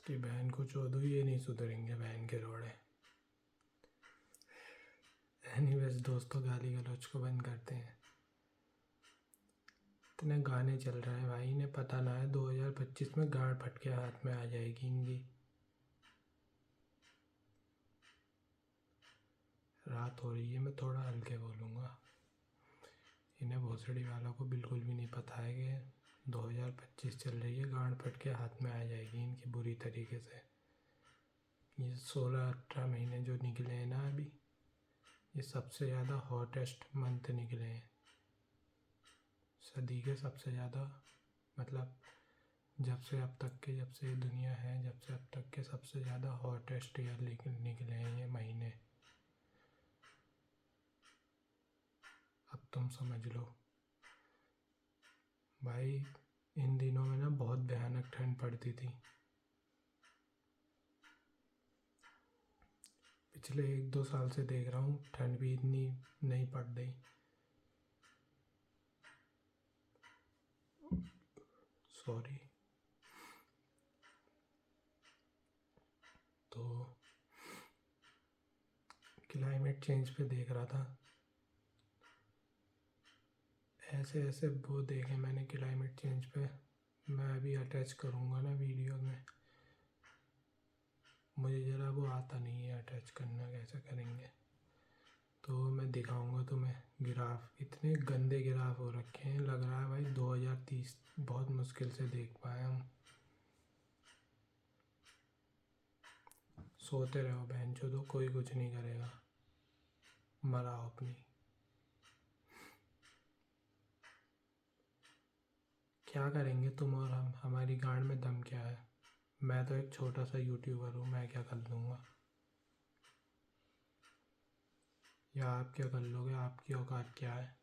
तो बहन को चोदो, ये नहीं सुधरेंगे बहन के रोड़े। एनीवेज दोस्तों, गाली गलौज को बंद करते हैं। इतने गाने चल रहे हैं भाई, इन्हें पता ना है 2025 में गाड़ फट के हाथ में आ जाएगी इनकी। रात हो रही है, मैं थोड़ा हल्के बोलूँगा। इन्हें भोसड़ी वालों को बिल्कुल भी नहीं पता है कि 2025 चल रही है, गाड़ फट के हाथ में आ जाएगी इनकी बुरी तरीके से। ये 16-18 महीने जो निकले हैं ना अभी, ये सबसे ज़्यादा हॉटेस्ट मंथ निकले हैं सदी के। सबसे ज़्यादा मतलब जब से अब तक के, जब से ये दुनिया है, जब से अब तक के सबसे ज़्यादा हॉटेस्ट ईयर निकले हैं ये महीने। अब तुम समझ लो भाई। इन दिनों में ना बहुत भयानक ठंड पड़ती थी। पिछले 1-2 साल से देख रहा हूँ ठंड भी इतनी नहीं पड़ रही। सॉरी। तो क्लाइमेट चेंज पे देख रहा था, ऐसे ऐसे वो देखे मैंने क्लाइमेट चेंज पे। मैं अभी अटैच करूँगा ना वीडियो में। मुझे ज़रा वो आता नहीं है अटैच करना, कैसे करेंगे, तो मैं दिखाऊंगा तुम्हें। गिराफ इतने गंदे गिराफ हो रखे हैं, लग रहा है भाई 2030 बहुत मुश्किल से देख पाए हम। सोते रहो बहन चोदो, कोई कुछ नहीं करेगा, मराओ अपनी। क्या करेंगे तुम और हम, हमारी गांड में दम क्या है। मैं तो एक छोटा सा यूट्यूबर हूँ, मैं क्या कर लूँगा, या आप क्या कर लोगे, आपकी औकात क्या है।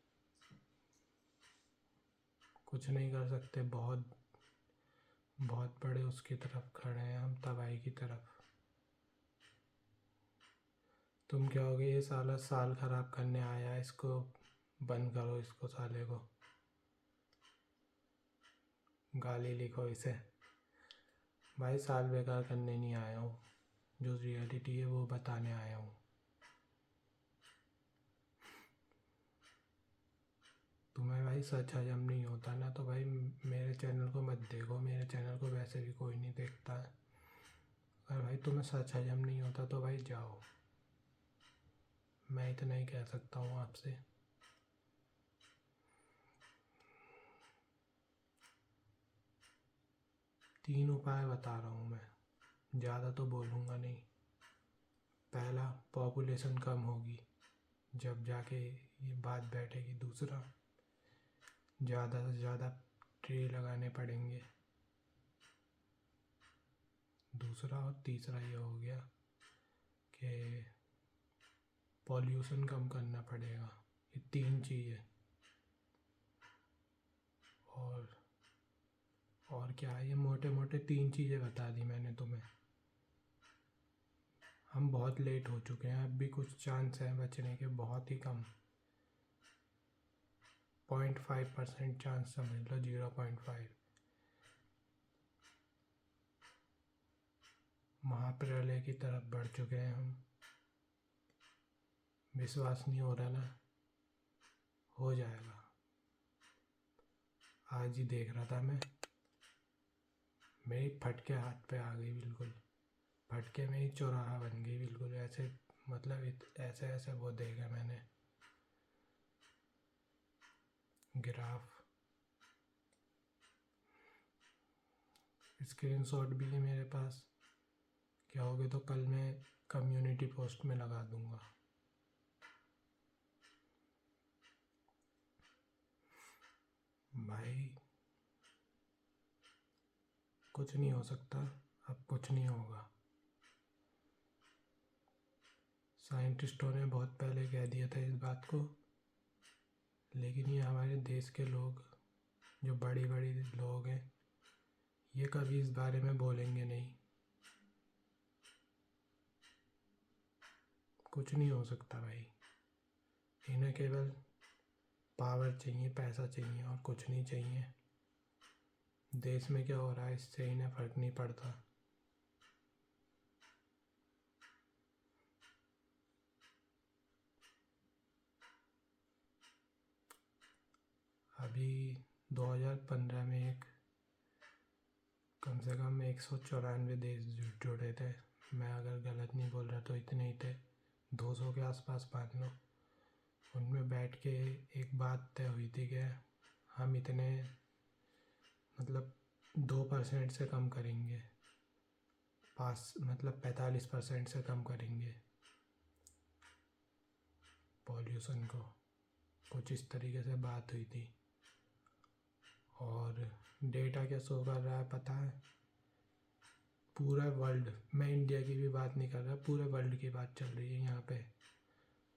कुछ नहीं कर सकते, बहुत बहुत बड़े उसकी तरफ खड़े हैं हम, तबाही की तरफ। तुम क्या होगे, ये साला साल खराब करने आया है, इसको बंद करो, इसको साले को गाली लिखो इसे। भाई साल बेकार करने नहीं आया हूँ, जो रियलिटी है वो बताने आया हूँ। तुम्हें भाई सच हजम नहीं होता ना, तो भाई मेरे चैनल को मत देखो, मेरे चैनल को वैसे भी कोई नहीं देखता है। अगर भाई तुम्हें सच हजम नहीं होता तो भाई जाओ, मैं इतना ही कह सकता हूँ आपसे। तीन उपाय बता रहा हूँ मैं, ज़्यादा तो बोलूँगा नहीं। पहला, पॉपुलेशन कम होगी, जब जाके ये बात बैठेगी। दूसरा, ज़्यादा से ज़्यादा ट्री लगाने पड़ेंगे। दूसरा और तीसरा ये हो गया कि पॉल्यूशन कम करना पड़ेगा। ये 3 चीज़ें। और क्या है, ये मोटे मोटे 3 चीज़ें बता दी मैंने तुम्हें। हम बहुत लेट हो चुके हैं, अब भी कुछ चांस है बचने के, बहुत ही कम। 0.5% चांस समझ लो, 0.5। महाप्रलय की तरफ बढ़ चुके हैं हम। विश्वास नहीं हो रहा ना, हो जाएगा। आज ही देख रहा था मैं, मेरी फटके हाथ पे आ गई बिल्कुल। फटके में ही चौराहा बन गई बिल्कुल, ऐसे मतलब ऐसे ऐसे वो देखा मैंने ग्राफ। स्क्रीनशॉट भी है मेरे पास, क्या होगे तो कल मैं कम्युनिटी पोस्ट में लगा दूंगा। भाई कुछ नहीं हो सकता, अब कुछ नहीं होगा। साइंटिस्टों ने बहुत पहले कह दिया था इस बात को, लेकिन ये हमारे देश के लोग, जो बड़ी बड़ी लोग हैं, ये कभी इस बारे में बोलेंगे नहीं। कुछ नहीं हो सकता भाई, इन्हें केवल पावर चाहिए, पैसा चाहिए, और कुछ नहीं चाहिए। देश में क्या हो रहा है इससे इन्हें फ़र्क नहीं पड़ता। अभी 2015 में एक कम से कम 194 देश जुड़े थे। मैं अगर गलत नहीं बोल रहा तो इतने ही थे, 200 के आसपास मान लो। उनमें बैठ के एक बात तय हुई थी कि हम इतने मतलब 2% से कम करेंगे, 45% से कम करेंगे पॉल्यूशन को। कुछ इस तरीके से बात हुई थी। और डेटा क्या शो कर रहा है पता है? पूरा वर्ल्ड, मैं इंडिया की भी बात नहीं कर रहा, पूरे वर्ल्ड की बात चल रही है यहाँ पे।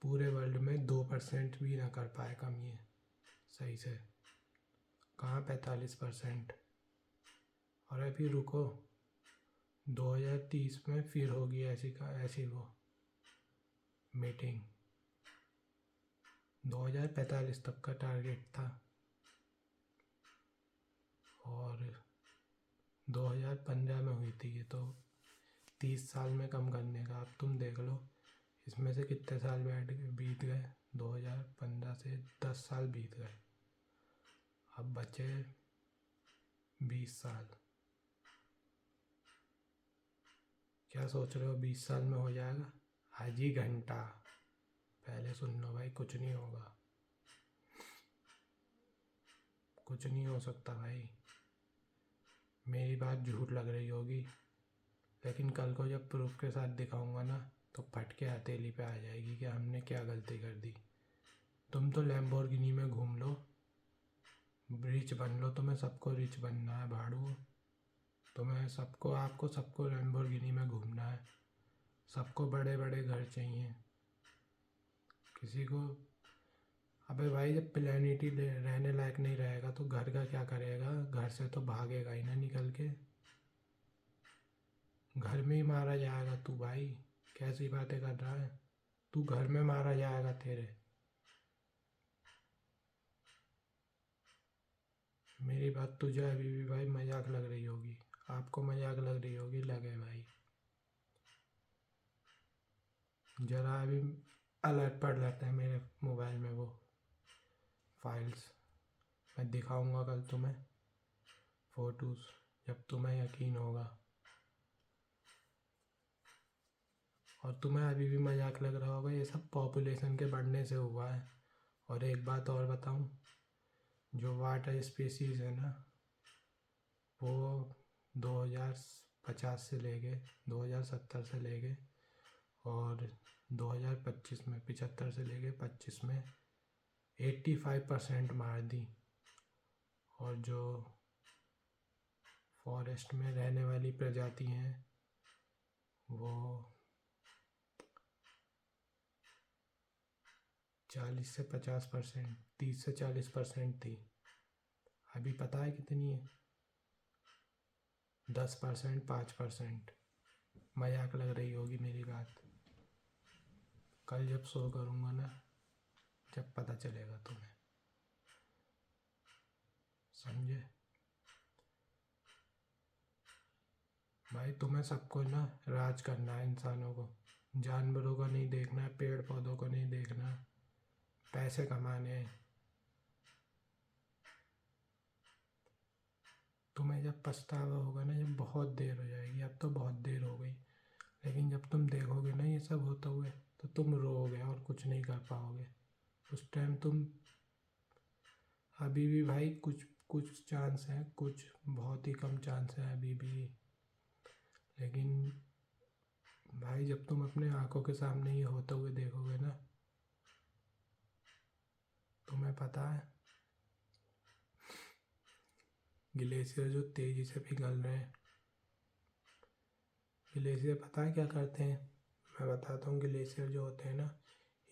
पूरे वर्ल्ड में 2% भी ना कर पाए कम ये सही से, कहाँ 45%। और अभी रुको, 2030 में फिर होगी ऐसी वो मीटिंग। 2045 तक का टारगेट था और 2015 में हुई थी ये, तो 30 साल में कम करने का। अब तुम देख लो इसमें से कितने साल बीत गए। 2015 से 10 साल बीत गए, अब बचे 20 साल। क्या सोच रहे हो 20 साल में हो जाएगा? आज ही घंटा पहले सुन लो भाई, कुछ नहीं होगा, कुछ नहीं हो सकता भाई। मेरी बात झूठ लग रही होगी, लेकिन कल को जब प्रूफ के साथ दिखाऊंगा ना तो फट के हथेली पे आ जाएगी कि हमने क्या गलती कर दी। तुम तो लैम्बोर्गिनी में घूम लो, रिच बन लो, तुम्हें सबको रिच बनना है भाड़ू। तुम्हें सबको लैम्बोर्गिनी में घूमना है, सबको बड़े बड़े घर चाहिए। किसी को अबे भाई जब प्लेनेट ही रहने लायक नहीं रहेगा तो घर का क्या करेगा? घर से तो भागेगा ही ना निकल के, घर में ही मारा जाएगा तू भाई। कैसी बातें कर रहा है तू? घर में मारा जाएगा तेरे। मेरी बात तुझे अभी भी भाई मजाक लग रही होगी, आपको मजाक लग रही होगी, लगे भाई। जरा अभी अलर्ट पड़ जाता है मेरे मोबाइल में वो फाइल्स, मैं दिखाऊंगा कल तुम्हें फ़ोटोज़, जब तुम्हें यकीन होगा। और तुम्हें अभी भी मजाक लग रहा होगा, ये सब पॉपुलेशन के बढ़ने से हुआ है। और एक बात और बताऊं, जो वाटर स्पीसीज़ है ना वो 2050 से लेके 2070 से लेके और 2025 में 75 से लेके 25 में 85% मार दी। और जो फॉरेस्ट में रहने वाली प्रजाति हैं वो 40 से 50%, 30 से 40% थी। अभी पता है कितनी है? 10%, 5%। मजाक लग रही होगी मेरी बात। कल जब शो करूँगा ना, जब पता चलेगा तुम्हें, समझे भाई? तुम्हें सबको ना राज करना है, इंसानों को, जानवरों को नहीं देखना है, पेड़ पौधों को नहीं देखना है, पैसे कमाने हैं। तुम्हें जब पछतावा होगा ना, जब बहुत देर हो जाएगी, अब तो बहुत देर हो गई, लेकिन जब तुम देखोगे ना ये सब होते हुए तो तुम रोओगे और कुछ नहीं कर पाओगे। उस टाइम तुम अभी भी भाई कुछ कुछ चांस है, कुछ बहुत ही कम चांस है अभी भी, लेकिन भाई जब तुम अपने आंखों के सामने ये होते हुए देखोगे ना, तुम्हें पता है ग्लेशियर जो तेज़ी से पिघल रहे हैं, ग्लेशियर पता है क्या करते हैं? मैं बताता हूँ। ग्लेशियर जो होते हैं ना,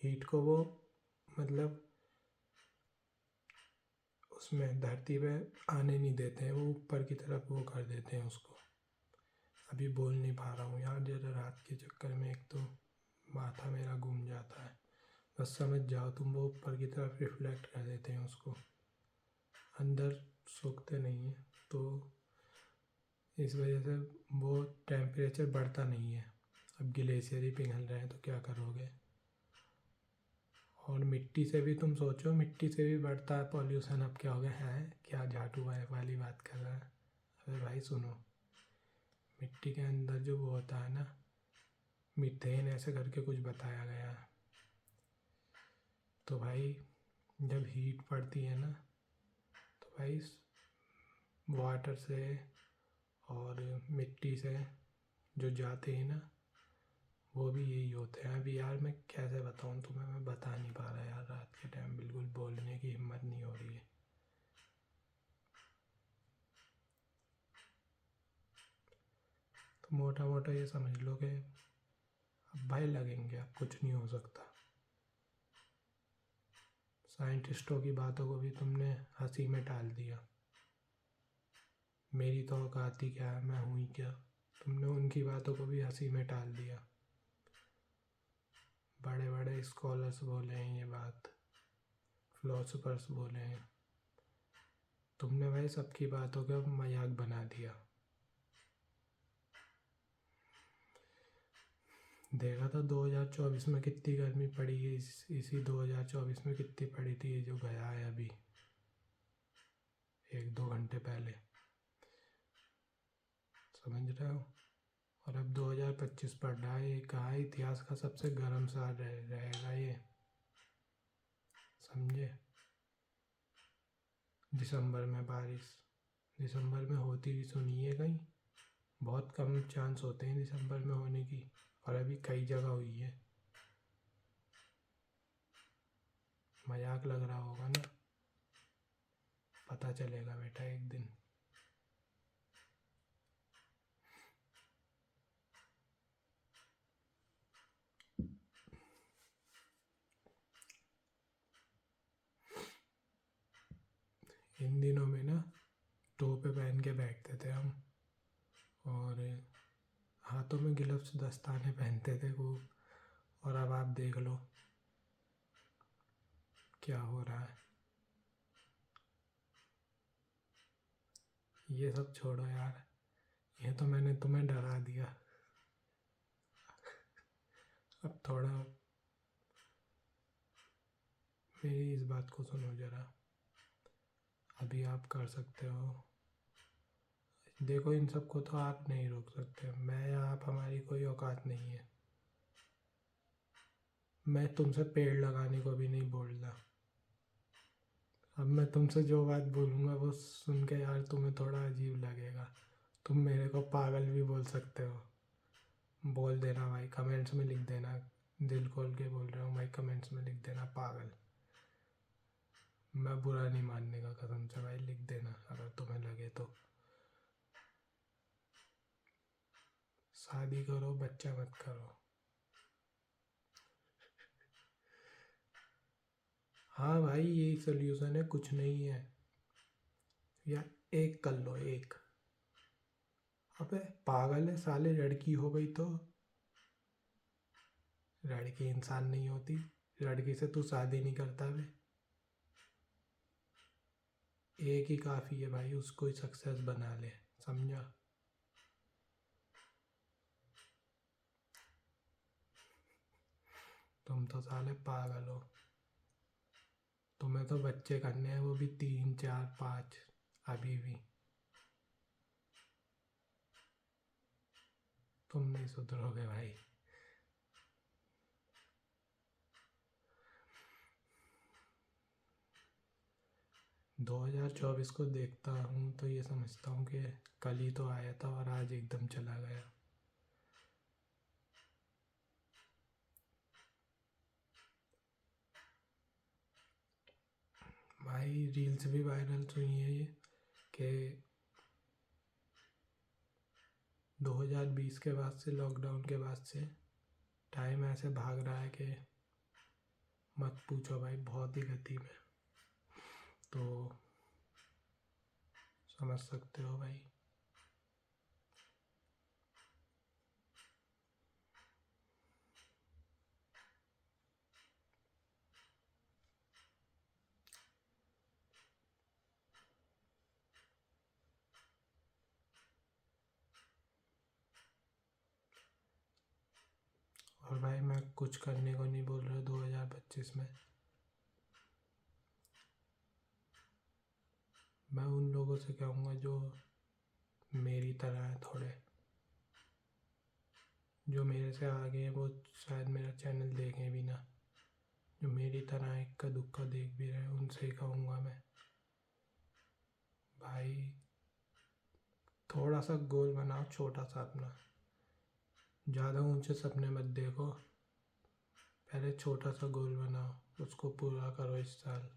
हीट को वो मतलब उसमें धरती पे आने नहीं देते हैं, वो ऊपर की तरफ वो कर देते हैं उसको। अभी बोल नहीं पा रहा हूँ यार, जरा रात के चक्कर में एक तो माथा मेरा घूम जाता है। बस समझ जाओ तुम, वो ऊपर की तरफ रिफ्लेक्ट कर देते हैं उसको, अंदर सोखते नहीं है, तो इस वजह से वो टेम्परेचर बढ़ता नहीं है। अब ग्लेशियर ही पिघल रहे हैं तो क्या करोगे? और मिट्टी से भी तुम सोचो, मिट्टी से भी बढ़ता है पॉल्यूशन। अब क्या हो गया है, क्या झाटू वाली बात कर रहा है। अरे भाई सुनो, मिट्टी के अंदर जो वो होता है ना, मीथेन ऐसे करके कुछ बताया गया है। तो भाई जब हीट पड़ती है ना, तो भाई वाटर से और मिट्टी से जो जाते हैं ना, वो भी यही होते हैं। अभी यार मैं कैसे बताऊँ तुम्हें, मैं बता नहीं पा रहा यार, रात के टाइम बिल्कुल बोलने की हिम्मत नहीं हो रही है। तो मोटा मोटा ये समझ लो कि अब भाई लगेंगे, अब कुछ नहीं हो सकता। साइंटिस्टों की बातों को भी तुमने हंसी में टाल दिया। मेरी तो औकात ही क्या है, मैं हूँ ही क्या। तुमने उनकी बातों को भी हंसी में टाल दिया। बड़े बड़े स्कॉलर्स बोले हैं ये बात, फिलोसोफर्स बोले हैं, तुमने भाई सबकी बातों का मजाक बना दिया। देखा था 2024 में कितनी गर्मी पड़ी है, इसी 2024 में कितनी पड़ी थी, ये जो गया है अभी 1-2 घंटे पहले, समझ रहे हो। और अब 2025 पड़ रहा है, ये कहा इतिहास का सबसे गर्म साल रहेगा ये, समझे। दिसंबर में बारिश, दिसंबर में होती भी सुनी है कहीं, बहुत कम चांस होते हैं दिसंबर में होने की, और अभी कई जगह हुई है। मजाक लग रहा होगा ना, पता चलेगा बेटा एक दिन। इन दिनों में ना टोपे पहन के बैठते थे हम, और हाथों में ग्लव्स दस्ताने पहनते थे खूब। और अब आप देख लो क्या हो रहा है। ये सब छोड़ो यार, ये तो मैंने तुम्हें डरा दिया। अब थोड़ा मेरी इस बात को सुनो ज़रा, अभी आप कर सकते हो। देखो इन सब को तो आप नहीं रोक सकते, मैं या आप, हमारी कोई औकात नहीं है। मैं तुमसे पेड़ लगाने को भी नहीं बोल रहा। अब मैं तुमसे जो बात बोलूँगा वो सुन के यार तुम्हें थोड़ा अजीब लगेगा। तुम मेरे को पागल भी बोल सकते हो, बोल देना भाई, कमेंट्स में लिख देना। दिल खोल के बोल रहा हूँ भाई, कमेंट्स में लिख देना पागल। मैं बुरा नहीं मानने का, कसम से भाई लिख देना अगर तुम्हें लगे तो। शादी करो, बच्चा मत करो। हाँ भाई यही सोल्यूशन है, कुछ नहीं है। या एक कर लो, एक। अबे पागल है साले, लड़की हो गई तो लड़की इंसान नहीं होती, लड़की से तू शादी नहीं करता बे। एक ही काफ़ी है भाई, उसको ही सक्सेस बना ले, समझा। तुम तो साले पागल हो, तुम्हें तो बच्चे करने हैं, वो भी 3, 4, 5 अभी भी। तुम नहीं सुधरोगे भाई। 2024 को देखता हूँ तो ये समझता हूँ कि कल ही तो आया था और आज एकदम चला गया। भाई रील्स भी वायरल हुई है ये कि 2020 के बाद से, लॉकडाउन के बाद से टाइम ऐसे भाग रहा है कि मत पूछो भाई, बहुत ही गति में। तो समझ सकते हो भाई। और भाई मैं कुछ करने को नहीं बोल रहा 2025 में, मैं उन लोगों से कहूँगा जो मेरी तरह हैं थोड़े, जो मेरे से आगे हैं, वो शायद मेरा चैनल देखें भी ना, जो मेरी तरह इक्का दुक्का देख भी रहे हैं, उनसे ही कहूँगा मैं, भाई थोड़ा सा गोल बनाओ छोटा सा अपना, ज़्यादा ऊंचे सपने मत देखो, पहले छोटा सा गोल बनाओ, उसको पूरा करो इस साल।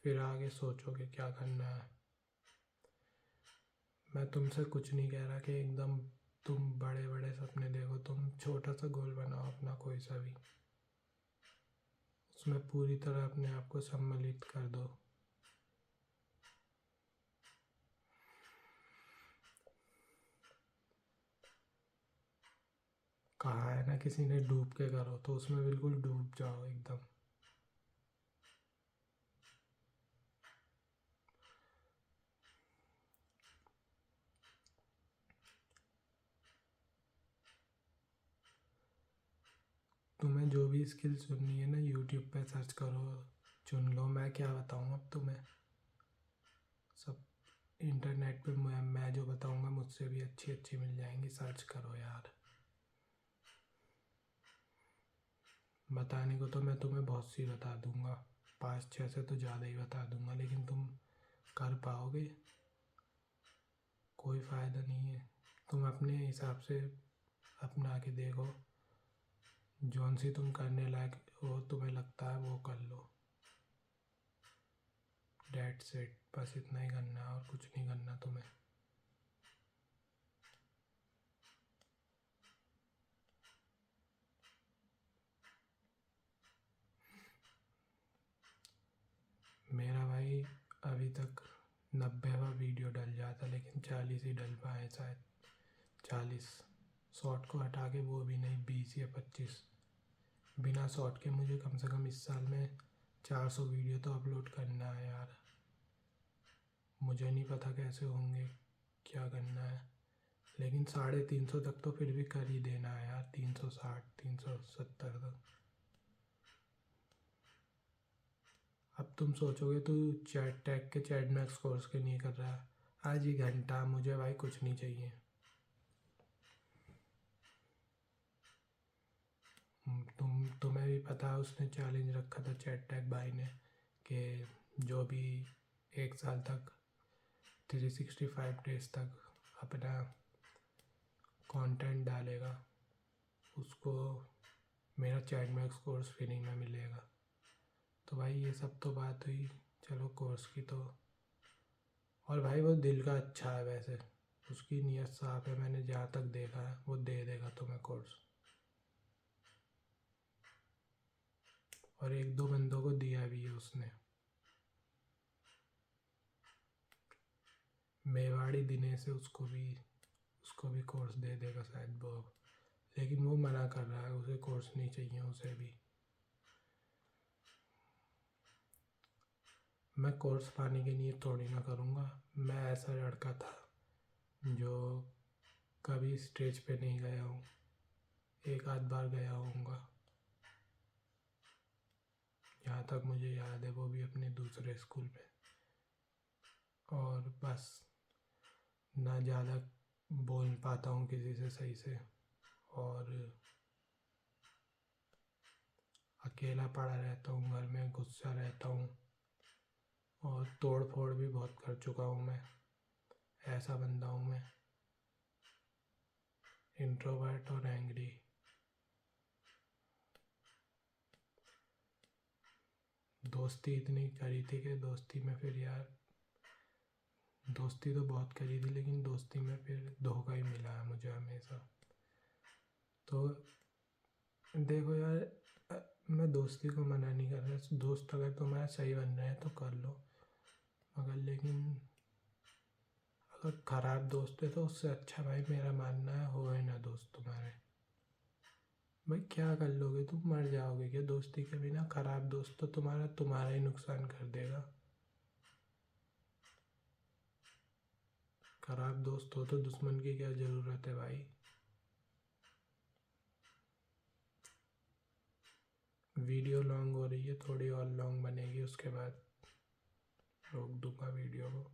फिर आगे सोचोगे क्या करना है। मैं तुमसे कुछ नहीं कह रहा कि एकदम तुम बड़े बड़े सपने देखो, तुम छोटा सा गोल बनाओ अपना कोई सा भी, उसमें पूरी तरह अपने आप को सम्मिलित कर दो। कहा है ना किसी ने डूब के करो, तो उसमें बिल्कुल डूब जाओ एकदम। तुम्हें जो भी स्किल सुननी है ना, यूट्यूब पे सर्च करो, चुन लो। मैं क्या बताऊँ अब तुम्हें, सब इंटरनेट पे मैं जो बताऊँगा मुझसे भी अच्छी अच्छी मिल जाएंगी, सर्च करो यार। बताने को तो मैं तुम्हें बहुत सी बता दूंगा, 5-6 से तो ज़्यादा ही बता दूंगा, लेकिन तुम कर पाओगे? कोई फ़ायदा नहीं है। तुम अपने हिसाब से अपना के देखो, जौन सी तुम करने लायक हो, तुम्हें लगता है वो कर लो। डेट्स इट, बस इतना ही करना है और कुछ नहीं करना तुम्हें। मेरा भाई अभी तक 90वां वीडियो डल जाता, लेकिन 40 ही डल पाए शायद, 40 शॉर्ट को हटा के, वो भी नहीं 20 या 25। बिना शॉर्ट के मुझे कम से कम इस साल में 400 वीडियो तो अपलोड करना है यार। मुझे नहीं पता कैसे होंगे, क्या करना है, लेकिन 350 तक तो फिर भी कर ही देना है यार, 360 370 तक। अब तुम सोचोगे तू चैट टैग के चैट मैक्स कोर्स के नहीं कर रहा है, आज ही घंटा मुझे भाई कुछ नहीं चाहिए। तुम्हें भी पता है उसने चैलेंज रखा था चैट टैग भाई ने, कि जो भी 1 साल तक 365 डेज तक अपना कंटेंट डालेगा, उसको मेरा चैट मैक्स कोर्स फ्री में मिलेगा। तो भाई ये सब तो बात हुई चलो कोर्स की, तो और भाई वो दिल का अच्छा है वैसे, उसकी नीयत साफ है, मैंने जहाँ तक देखा है, वो दे देगा तुम्हें कोर्स। और 1-2 बंदों को दिया भी है उसने, मेवाड़ी दिनेश से, उसको भी कोर्स दे देगा शायद वो, लेकिन वो मना कर रहा है, उसे कोर्स नहीं चाहिए उसे भी। मैं कोर्स पाने के लिए थोड़ी ना करूँगा, मैं ऐसा लड़का था जो कभी स्टेज पे नहीं गया हूँ, एक आध बार गया होऊंगा, जहाँ तक मुझे याद है, वो भी अपने दूसरे स्कूल में, और बस ना ज़्यादा बोल पाता हूँ किसी से सही से, और अकेला पड़ा रहता हूँ घर में, गुस्सा रहता हूँ, और तोड़ फोड़ भी बहुत कर चुका हूँ मैं, ऐसा बंदा हूँ मैं, इंट्रोवर्ट और एंग्री। दोस्ती इतनी करी थी कि दोस्ती में फिर यार, दोस्ती तो बहुत करी थी, लेकिन दोस्ती में फिर धोखा ही मिला है मुझे हमेशा। तो देखो यार, मैं दोस्ती को मना नहीं कर रहा, दोस्त अगर तुम्हारा सही बन रहा है तो कर लो, मगर लेकिन अगर ख़राब दोस्त है तो उससे अच्छा भाई मेरा मानना है हो ही ना दोस्त तुम्हारे। भाई क्या कर लोगे, तुम मर जाओगे क्या दोस्ती के बिना? ख़राब दोस्त तो तुम्हारा ही नुकसान कर देगा। ख़राब दोस्त हो तो दुश्मन की क्या ज़रूरत है भाई। वीडियो लॉन्ग हो रही है, थोड़ी और लॉन्ग बनेगी, उसके बाद रोक दूंगा वीडियो को।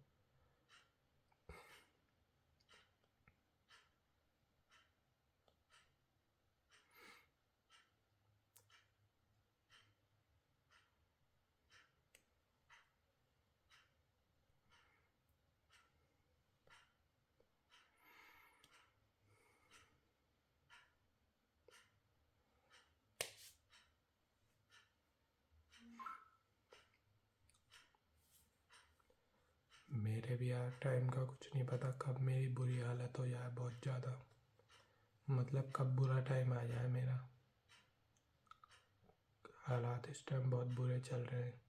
मेरे भी यार टाइम का कुछ नहीं पता, कब मेरी बुरी हालत हो जाए बहुत ज़्यादा, मतलब कब बुरा टाइम आ जाए मेरा। हालात इस टाइम बहुत बुरे चल रहे हैं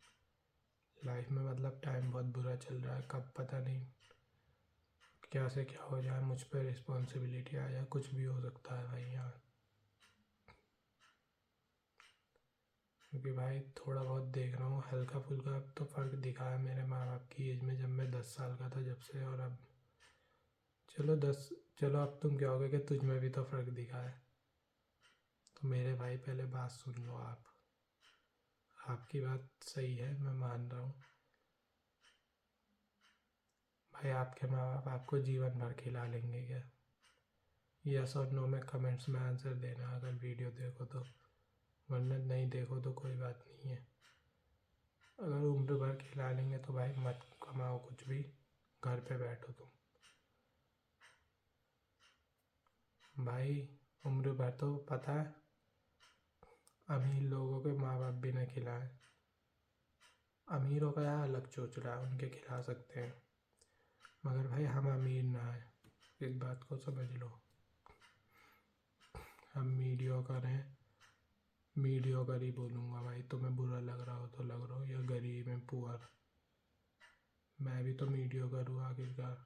लाइफ में, मतलब टाइम बहुत बुरा चल रहा है, कब पता नहीं क्या से क्या हो जाए, मुझ पर रिस्पॉन्सिबिलिटी आ जाए, कुछ भी हो सकता है भाई यार। क्योंकि भाई थोड़ा बहुत देख रहा हूँ, हल्का फुल्का अब तो फ़र्क दिखा है मेरे माँ बाप की एज में, जब मैं 10 साल का था जब से, और अब चलो अब तुम कहोगे कि तुझ में भी तो फ़र्क दिखा है। तो मेरे भाई पहले बात सुन लो आप, आपकी बात सही है, मैं मान रहा हूँ भाई। आपके माँ बाप आपको जीवन भर खिला लेंगे क्या? यस और नो में कमेंट्स में आंसर देना अगर वीडियो देखो तो, वरना नहीं देखो तो कोई बात नहीं है। अगर उम्र भर खिला लेंगे तो भाई मत कमाओ कुछ भी, घर पे बैठो तुम भाई। उम्र भर तो पता है अमीर लोगों के माँ बाप भी ना खिलाएं, अमीरों का यार अलग सोच रहा है, उनके खिला सकते हैं, मगर भाई हम अमीर ना हैं, इस बात को समझ लो। हम मीडियोकर हैं, मीडियोकर ही बोलूँगा भाई, तुम्हें बुरा लग रहा हो तो लग रहा हो, या गरीब है पुअर, मैं भी तो मीडियोकर हूँ आखिरकार,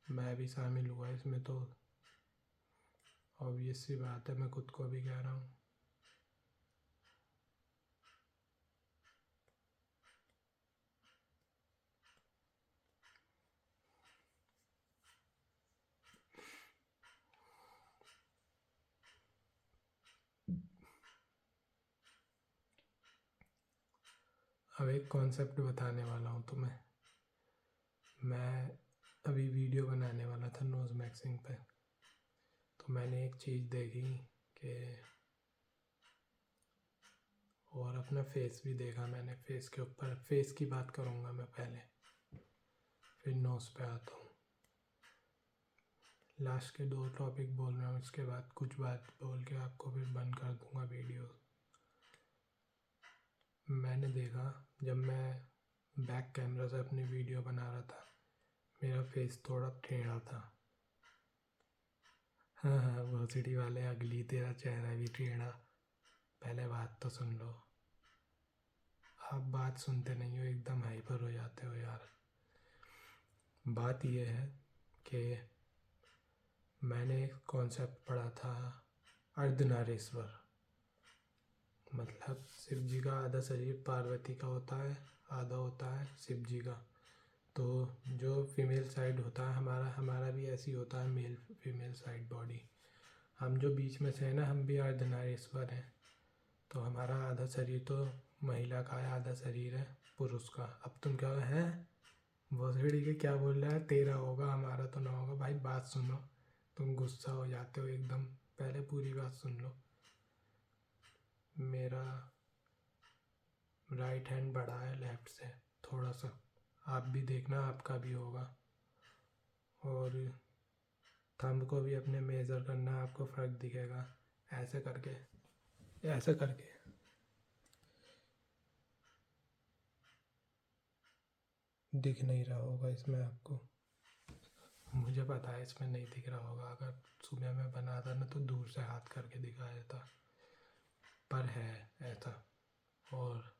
मैं भी शामिल हुआ इसमें, तो ऑब्वियस सी बात है, मैं खुद को भी कह रहा हूँ। अब एक कॉन्सेप्ट बताने वाला हूँ तुम्हें। मैं अभी वीडियो बनाने वाला था नोज़ मैक्सिंग पे, तो मैंने एक चीज़ देखी कि, और अपना फेस भी देखा मैंने, फेस के ऊपर, फेस की बात करूँगा मैं पहले, फिर नोज़ पे आता हूँ। लास्ट के 2 टॉपिक बोल रहा हूँ, इसके बाद कुछ बात बोल के आपको फिर बंद कर दूँगा वीडियो। मैंने देखा जब मैं बैक कैमरा से अपनी वीडियो बना रहा था, मेरा फेस थोड़ा टेढ़ा था। हाँ हाँ भोसड़ी वाले, अगली तेरा चेहरा भी टेढ़ा। पहले बात तो सुन लो, आप बात सुनते नहीं हो, एकदम हाइपर हो जाते हो यार। बात यह है कि मैंने एक कॉन्सेप्ट पढ़ा था, अर्धनारीश्वर, मतलब शिव जी का आधा शरीर पार्वती का होता है, आधा होता है शिव जी का। तो जो फीमेल साइड होता है हमारा, हमारा भी ऐसी होता है, मेल फीमेल साइड बॉडी। हम जो बीच में से है ना, हम भी अर्धनारीश्वर हैं। तो हमारा आधा शरीर तो महिला का है, आधा शरीर है पुरुष का। अब तुम क्या है भोसड़ी के क्या बोल रहा है, तेरा होगा हमारा तो ना होगा। भाई बात सुनो, तुम गुस्सा हो जाते हो एकदम, पहले पूरी बात सुन लो। मेरा राइट हैंड बड़ा है लेफ्ट से थोड़ा सा, आप भी देखना आपका भी होगा, और थंब को भी अपने मेज़र करना, आपको फ़र्क दिखेगा, ऐसे करके, ऐसे करके। दिख नहीं रहा होगा इसमें आपको, मुझे पता है इसमें नहीं दिख रहा होगा, अगर सुबह में बनाता ना तो दूर से हाथ करके दिखाया जाता, पर है ऐसा। और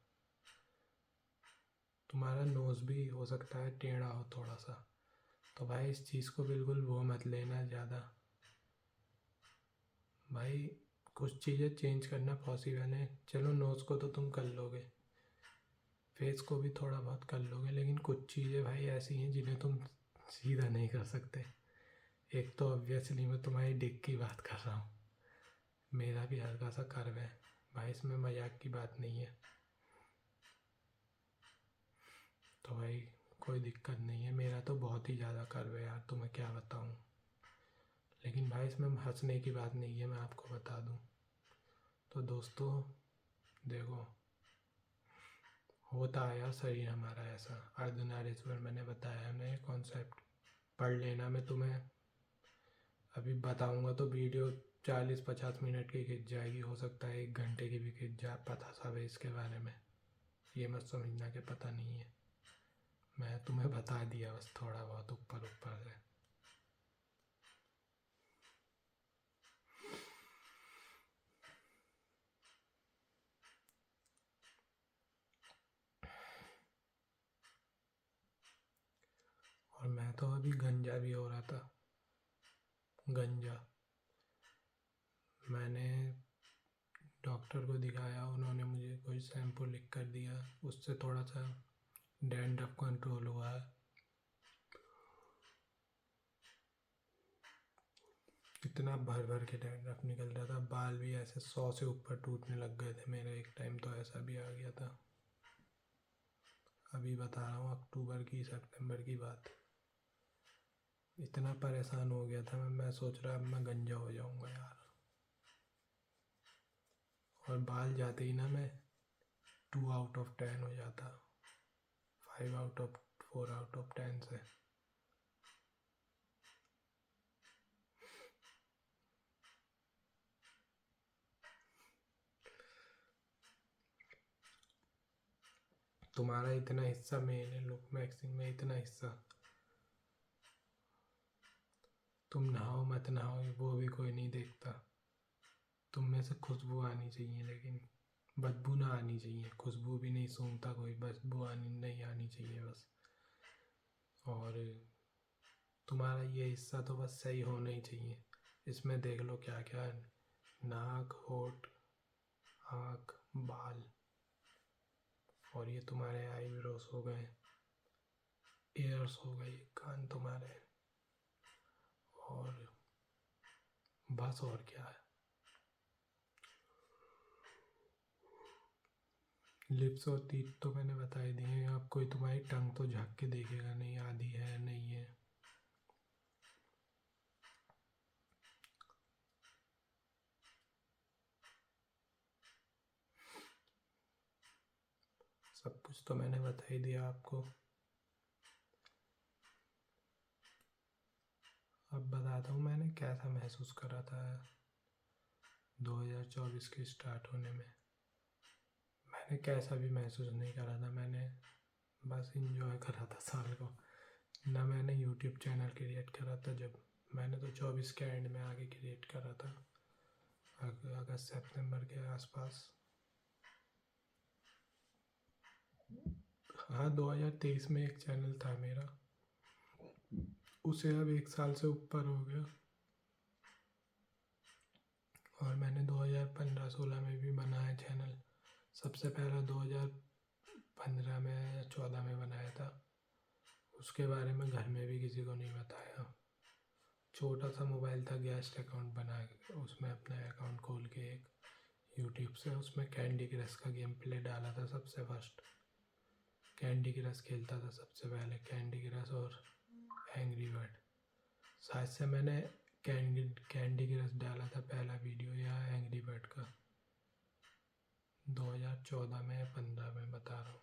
तुम्हारा नोज़ भी हो सकता है टेढ़ा हो थोड़ा सा, तो भाई इस चीज़ को बिल्कुल वो मत लेना ज़्यादा। भाई कुछ चीज़ें चेंज करना पॉसिबल है, चलो नोज़ को तो तुम कर लोगे, फेस को भी थोड़ा बहुत कर लोगे, लेकिन कुछ चीज़ें भाई ऐसी हैं जिन्हें तुम सीधा नहीं कर सकते। एक तो ऑब्वियसली मैं तुम्हारी डिक की बात कर रहा हूँ, मेरा भी हल्का सा कर्व है भाई, इसमें मजाक की बात नहीं है। तो भाई कोई दिक्कत नहीं है, मेरा तो बहुत ही ज़्यादा कर्व है यार, तुम्हें क्या बताऊँ। लेकिन भाई इसमें हंसने की बात नहीं है, मैं आपको बता दूँ। तो दोस्तों देखो, होता है यार शरीर हमारा ऐसा। अर्धनारीश्वर मैंने बताया ना ये कॉन्सेप्ट, पढ़ लेना। मैं तुम्हें अभी बताऊंगा तो वीडियो 40-50 मिनट की खिंच जाएगी, हो सकता है 1 घंटे की भी खिंच जाए। पता सब है इसके बारे में, ये मत समझना कि पता नहीं है। मैं तुम्हें बता दिया बस थोड़ा बहुत ऊपर ऊपर से। और मैं तो अभी गंजा भी हो रहा था, गंजा। मैंने डॉक्टर को दिखाया, उन्होंने मुझे कोई शैम्पू लिख कर दिया, उससे थोड़ा सा डैंड्रफ कंट्रोल हुआ है। इतना भर भर के डैंड्रफ निकल रहा था, बाल भी ऐसे 100 से ऊपर टूटने लग गए थे मेरे। एक टाइम तो ऐसा भी आ गया था। अभी बता रहा हूँ अक्टूबर की सितंबर की बात। इतना परेशान हो गया था मैं सोच रहा अब मैं गंजा हो जाऊंगा यार। और बाल जाते ही ना मैं 2 आउट ऑफ 10 हो जाता, 5 आउट ऑफ 4 आउट ऑफ 10 से। तुम्हारा इतना हिस्सा मेरे लुक मैक्सिंग में, इतना हिस्सा। तुम नहाओ मत नहाओ वो भी कोई नहीं देखता। तुम में से खुशबू आनी चाहिए, लेकिन बदबू ना आनी चाहिए। खुशबू भी नहीं सूंघता कोई, बदबू नहीं आनी चाहिए बस। और तुम्हारा ये हिस्सा तो बस सही होना ही चाहिए। इसमें देख लो क्या क्या है, नाक, होठ, आँख, बाल। और ये तुम्हारे आईब्रोज हो गए, एयर्स हो गए, कान तुम्हारे। और बस और क्या है। लिप्स और टीथ तो मैंने बता ही दिए। अब कोई तुम्हारी टंग तो झाँक के देखेगा नहीं, आधी है नहीं है। सब कुछ तो मैंने बता ही दिया आपको। अब बताता हूँ मैंने कैसा महसूस करा था 2024 के स्टार्ट होने में। मैंने कैसा भी महसूस नहीं करा था, मैंने बस इंजॉय करा था साल को। ना मैंने यूट्यूब चैनल क्रिएट करा था जब, मैंने तो 24 के एंड में आगे क्रिएट करा था, अगस्त सितंबर के आसपास। हाँ 2023 में एक चैनल था मेरा, उसे अब 1 साल से ऊपर हो गया। और मैंने 2015-16 में भी बनाया चैनल। सबसे पहला 2015 में या 14 में बनाया था। उसके बारे में घर में भी किसी को नहीं बताया। छोटा सा मोबाइल था, गेस्ट अकाउंट बना के उसमें अपना अकाउंट खोल के एक यूट्यूब से, उसमें कैंडी क्रश का गेम प्ले डाला था सबसे फर्स्ट। कैंडी क्रश खेलता था सबसे पहले, कैंडी क्रश और एंग्री बर्ड। शायद से मैंने कैंडी क्रश डाला था पहला वीडियो, या एंग्री बर्ड का, 2014 में या 15 में बता रहा हूँ।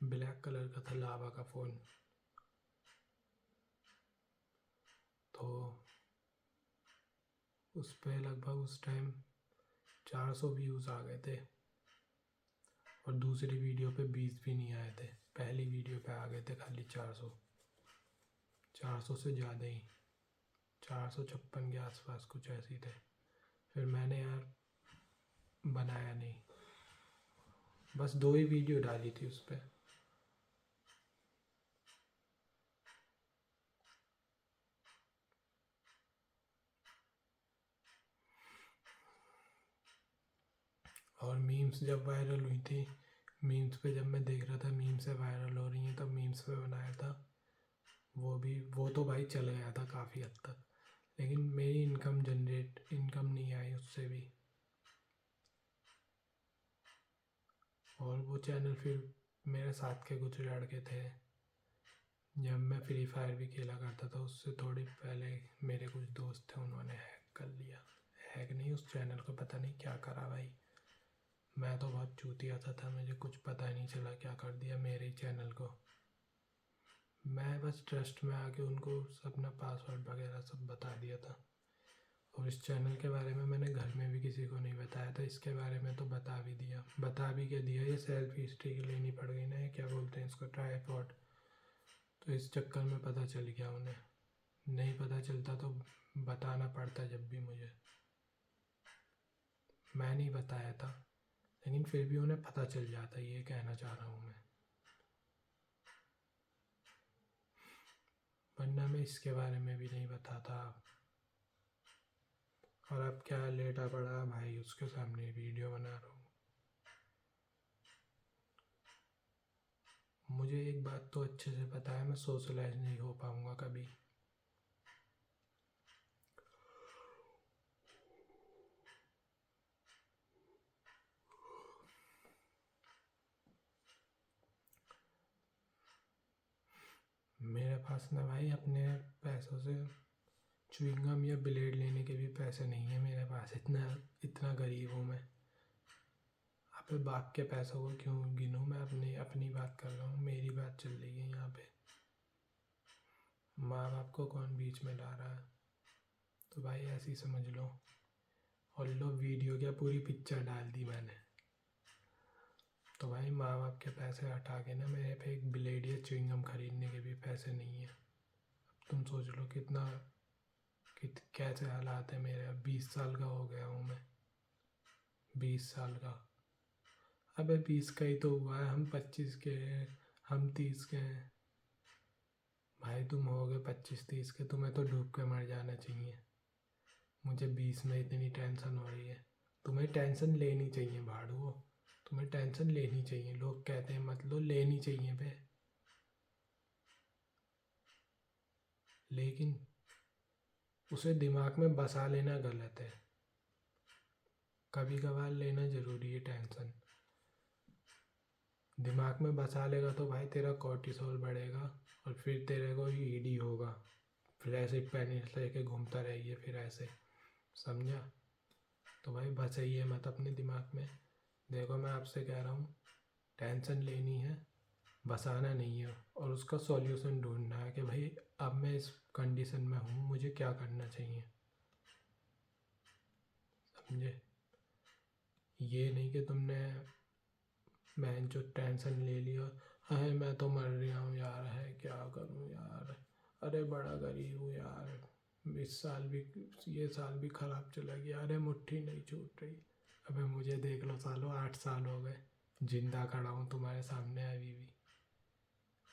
ब्लैक कलर का था, लावा का फ़ोन। तो उस पर लगभग उस टाइम 400 व्यूज़ आ गए थे। और दूसरी वीडियो पे 20 भी नहीं आए थे, पहली वीडियो पे आ गए थे खाली 400 से ज़्यादा ही, 456 के आसपास कुछ ऐसे ही थे। फिर मैंने यार बनाया नहीं, बस 2 ही वीडियो डाली थी उस पर। और मीम्स जब वायरल हुई थी, मीम्स पे जब मैं देख रहा था मीम्स से वायरल हो रही हैं, तब मीम्स पे बनाया था। वो तो भाई चल गया था काफ़ी हद तक। लेकिन मेरी इनकम नहीं आई उससे भी। और वो चैनल फिर मेरे साथ के कुछ लड़के थे, जब मैं फ्री फायर भी खेला करता था उससे थोड़ी पहले, मेरे कुछ दोस्त थे, उन्होंने हैक कर लिया। हैक नहीं, उस चैनल को पता नहीं क्या करा भाई। मैं तो बहुत चूतिया था, मुझे कुछ पता नहीं चला क्या कर दिया मेरे ही चैनल को। मैं बस ट्रस्ट में आके उनको अपना पासवर्ड वगैरह सब बता दिया था। और इस चैनल के बारे में मैंने घर में भी किसी को नहीं बताया था, इसके बारे में तो बता भी के दिया। ये सेल्फी हिस्ट्री लेनी पड़ गई ना, क्या बोलते हैं इसको, ट्राइपॉड। तो इस चक्कर में पता चल गया उन्हें। नहीं पता चलता तो बताना पड़ता जब भी मुझे। मैं नहीं बताया था, लेकिन फिर भी उन्हें पता चल जाता, ये कहना चाह रहा हूँ मैं। वरना मैं इसके बारे में भी नहीं बताता। और अब क्या लेटा पड़ा भाई उसके सामने वीडियो बना रहा हूँ। मुझे एक बात तो अच्छे से पता है, मैं सोशलाइज नहीं हो पाऊँगा कभी। मेरे पास ना भाई अपने पैसों से च्युइंगम या ब्लेड लेने के भी पैसे नहीं है मेरे पास। इतना गरीब हूँ मैं। अब बाप के पैसों को क्यों गिनूँ मैं? अपनी बात कर रहा हूँ, मेरी बात चल रही है यहाँ पे। माँ बाप को कौन बीच में ला रहा है? तो भाई ऐसे ही समझ लो। और लो वीडियो क्या पूरी पिक्चर डाल दी मैंने। तो भाई माँ बाप के पैसे हटा के ना मेरे पे एक ब्लेड या च्युइंगम खरीदने के भी पैसे नहीं है। तुम सोच लो कैसे हालात है मेरे। अब 20 साल का हो गया हूँ मैं। 20 साल का। अबे 20 का ही तो हुआ है, हम 25 के हैं, हम 30 के हैं। भाई तुम हो गए 25-30 के, तुम्हें तो डूब के मर जाना चाहिए। मुझे 20 में इतनी टेंशन हो रही है। तुम्हें टेंशन लेनी चाहिए भाड़ू, तुम्हें टेंशन लेनी चाहिए। लोग कहते हैं मत लो, लेनी चाहिए बे। लेकिन उसे दिमाग में बसा लेना गलत है। कभी कभार लेना ज़रूरी है टेंशन। दिमाग में बसा लेगा तो भाई तेरा कॉर्टिसोल बढ़ेगा और फिर तेरे को ईडी होगा। फिर ऐसे पेनिस लेके घूमता रहिए फिर ऐसे, समझा? तो भाई बसाइए मत अपने दिमाग में। देखो मैं आपसे कह रहा हूँ, टेंशन लेनी है, बसाना नहीं है। और उसका सॉल्यूशन ढूंढना है कि भाई अब मैं इस कंडीशन में हूँ, मुझे क्या करना चाहिए, समझे? ये नहीं कि तुमने मैं जो टेंशन ले लिया, है मैं तो मर रहा हूँ यार, है क्या करूँ यार, अरे बड़ा गरीब हूँ यार, ये साल भी ख़राब चला गया, अरे मुट्ठी नहीं छूट रही। अबे मुझे देख लो सालों, 8 साल हो गए, जिंदा खड़ा हूँ तुम्हारे सामने अभी भी।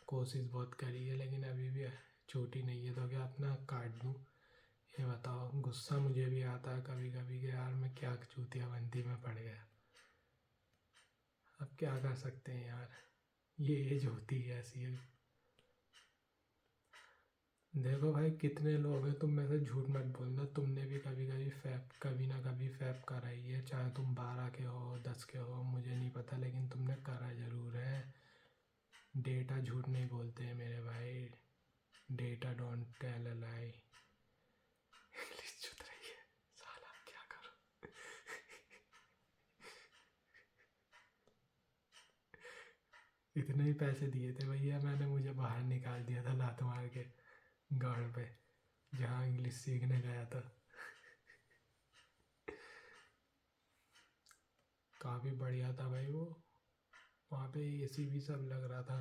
कोशिश बहुत करी है लेकिन अभी भी छूटी नहीं है। तो क्या अपना काट दूँ? ये बताओ। गुस्सा मुझे भी आता है कभी कभी कि यार मैं क्या चूतिया बंदी में पड़ गया। अब क्या कर सकते हैं यार, ये एज होती है ऐसी है। देखो भाई कितने लोग हैं, तुम में से झूठ मत बोलना, तुमने भी कभी ना कभी फैप करा ही है। चाहे तुम 12 के हो 10 के हो मुझे नहीं पता, लेकिन तुमने करा ज़रूर है। डेटा झूठ नहीं बोलते हैं मेरे भाई। Data don't tell a lie. English छूट रही है साला, क्या करूं? इतने ही पैसे दिए थे भैया मैंने, मुझे बाहर निकाल दिया था लात मार के गाड़ पे, जहाँ इंग्लिश सीखने गया था। काफ़ी बढ़िया था भाई वो। वहाँ पे एसी भी सब लग रहा था।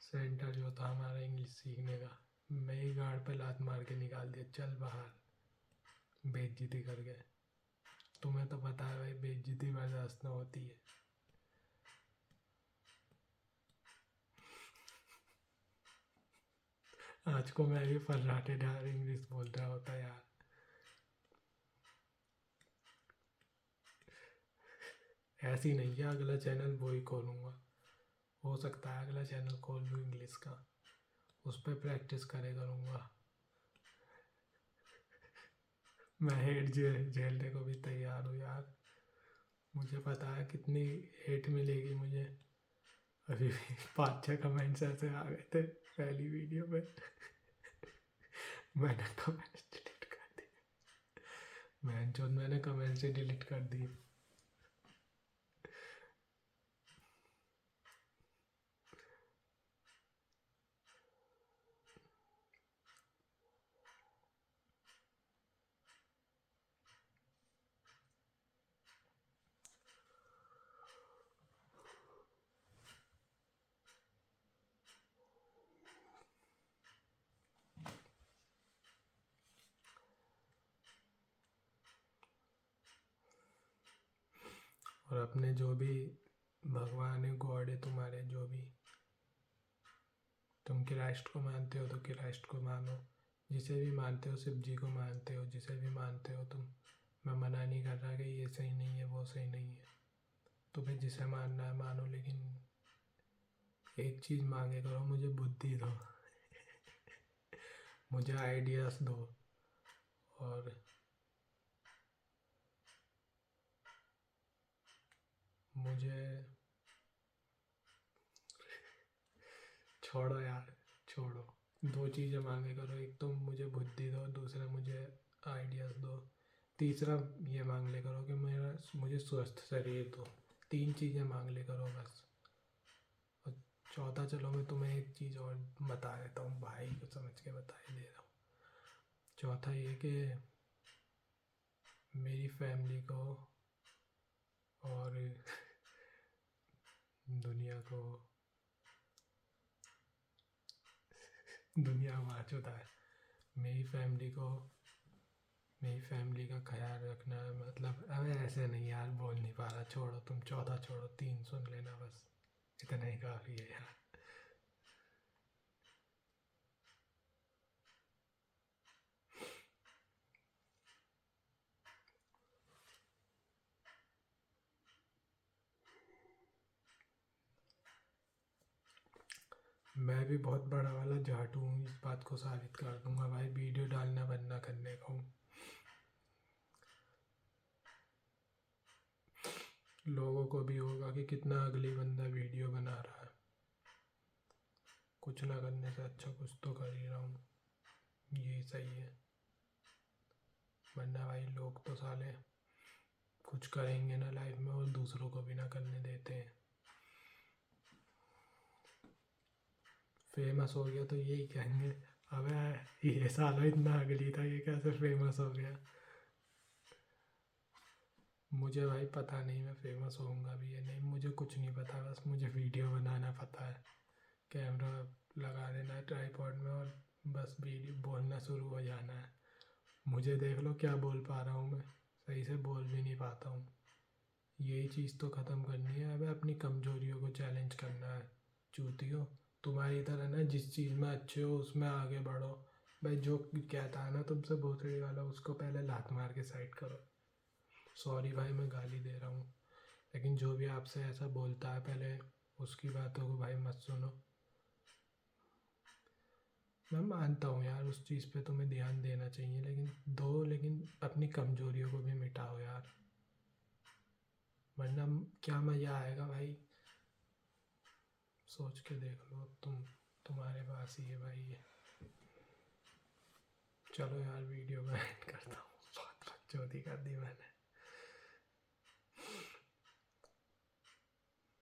सेंटर जो था हमारा इंग्लिश सीखने का, मैं ही गाड़ पे लात मार के निकाल दिया, चल बाहर, बेइज्जती करके। तुम्हें तो पता है भाई बेइज्जती बर्दाश्त न होती है। आज को मैं भी फर्राटेदार इंग्लिश बोल रहा होता यार। ऐसी नहीं है, अगला चैनल वो ही खोलूँगा। हो सकता है अगला चैनल खोल लूँ इंग्लिश का, उस पर प्रैक्टिस करे करूँगा। मैं हेट झेलने को भी तैयार हूँ यार। मुझे पता है कितनी हेट मिलेगी मुझे। अभी भी 5-6 कमेंट्स ऐसे आ गए थे पहली वीडियो पे। मैंने कमेंट्स डिलीट कर दिए। मैंने कमेंट्स ही डिलीट कर दी। और अपने जो भी भगवान है, गॉड है तुम्हारे, जो भी तुम किराइस्ट को मानते हो तो किराइस्ट को मानो, जिसे भी मानते हो, शिव जी को मानते हो, जिसे भी मानते हो तुम। मैं मना नहीं कर रहा कि ये सही नहीं है वो सही नहीं है, तुम्हें जिसे मानना है मानो, लेकिन एक चीज़ मांगे करो, मुझे बुद्धि दो। मुझे आइडियाज़ दो। और मुझे छोड़ो यार, छोड़ो। 2 चीज़ें मांगे करो, एक तो मुझे बुद्धि दो, दूसरा मुझे आइडियाज़ दो, तीसरा ये मांग ले करो कि मुझे स्वस्थ शरीर दो। 3 चीज़ें मांग ले करो बस। और चौथा चलो मैं तुम्हें एक चीज़ और बता देता हूँ, भाई को समझ के बता ही दे रहा हूँ। चौथा ये कि मेरी फैमिली को और दुनिया मार चुका है। मेरी फैमिली का ख्याल रखना है, मतलब अब ऐसे नहीं यार, बोल नहीं पा रहा, छोड़ो तुम, चौथा छोड़ो, 3 सुन लेना बस, इतना ही काफ़ी है यार। मैं भी बहुत बड़ा वाला जाटू हूँ, इस बात को साबित कर दूंगा भाई, वीडियो डालना बंद ना करने का हूँ। लोगों को भी होगा कि कितना अगली बंदा वीडियो बना रहा है, कुछ ना करने से अच्छा कुछ तो कर ही रहा हूँ, यही सही है। वरना भाई लोग तो साले कुछ करेंगे ना लाइफ में और दूसरों को भी ना करने देते हैं। फेमस हो गया तो यही कहेंगे, अबे ये साला इतना अगली था, ये कैसे फेमस हो गया। मुझे भाई पता नहीं मैं फेमस होऊंगा भी या नहीं, मुझे कुछ नहीं पता, बस मुझे वीडियो बनाना पता है। कैमरा लगा देना है ट्राइपॉड में और बस वीडियो बोलना शुरू हो जाना है। मुझे देख लो क्या बोल पा रहा हूँ मैं, सही से बोल भी नहीं पाता हूँ। यही चीज़ तो ख़त्म करनी है, अबे अपनी कमजोरियों को चैलेंज करना है। चूतियो, तुम्हारी तरह ना जिस चीज़ में अच्छे हो उसमें आगे बढ़ो। भाई जो कहता है ना तुमसे भोसड़ी वाला, उसको पहले लात मार के साइड करो। सॉरी भाई मैं गाली दे रहा हूँ, लेकिन जो भी आपसे ऐसा बोलता है पहले उसकी बातों को भाई मत सुनो। मैं मानता हूँ यार उस चीज़ पे तुम्हें ध्यान देना चाहिए, लेकिन अपनी कमजोरियों को भी मिटाओ यार, वरना क्या मज़ा आएगा भाई। सोच के देख लो, तुम्हारे पास ही है भाई ये। चलो यार वीडियो में एंड करता हूँ, बहुत बकचोदी कर दी मैंने।